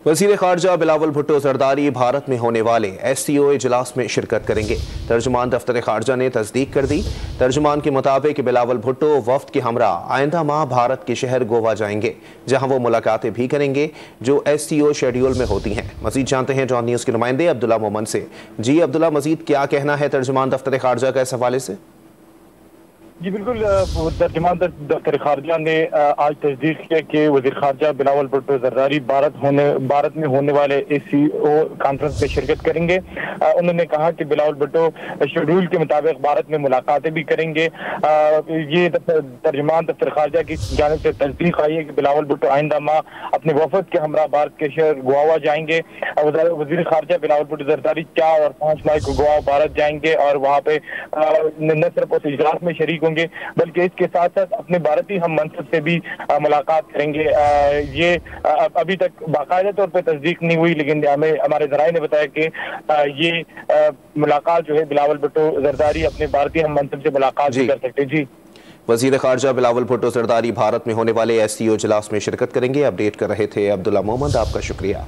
वज़ीर ख़ारजा बिलावल भुट्टो ज़रदारी भारत में होने वाले SCO इजलास में शिरकत करेंगे। तर्जुमान दफ्तर ख़ारजा ने तस्दीक कर दी। तर्जुमान के मुताबिक बिलावल भुट्टो वफ़द के हमरा आइंदा माह भारत के शहर गोवा जाएंगे, जहां वो मुलाकातें भी करेंगे जो SCO शेड्यूल में होती हैं। मज़ीद जानते हैं जॉन न्यूज़ के नुमाइंदे अब्दुल्ला मोमन से। जी अब्दुल्ला, मज़ीद क्या कहना है तर्जुमान दफ्तर ख़ारजा का इस हवाले से? जी बिल्कुल, तर्जुमान दफ्तर खारजा ने आज तस्दीक किया कि वज़ीर खारजा बिलावल भुट्टो ज़रदारी भारत में होने वाले SCO कॉन्फ्रेंस में शिरकत करेंगे। उन्होंने कहा कि बिलावल भुट्टो शेड्यूल के मुताबिक भारत में मुलाकातें भी करेंगे। ये तर्जुमान दफ्तर खारजा की जानिब से तस्दीक आई है कि बिलावल भुट्टो आइंदा माह अपने वफद के हमरा भारत के शहर गोवा जाएंगे। वज़ीर खारजा बिलावल भुट्टो ज़रदारी 4 और 5 मई को गोवा भारत जाएंगे और वहाँ पे न सिर्फ उस इजलास में शरीक होंगे बल्कि इसके साथ साथ अपने भारतीय हम मनसब से भी मुलाकात करेंगे। ये अभी तक बाकायदा तौर पे तस्दीक नहीं हुई, लेकिन हमें हमारे ज़राए ने बताया कि ये मुलाकात जो है बिलावल भुट्टो ज़रदारी अपने भारतीय हम मनसब से मुलाकात भी कर सकते हैं। जी, वज़ीर ख़ारजा बिलावल भुट्टो ज़रदारी भारत में होने वाले SCO इजलास में शिरकत करेंगे। अपडेट कर रहे थे अब्दुल्ला मोहम्मद, आपका शुक्रिया।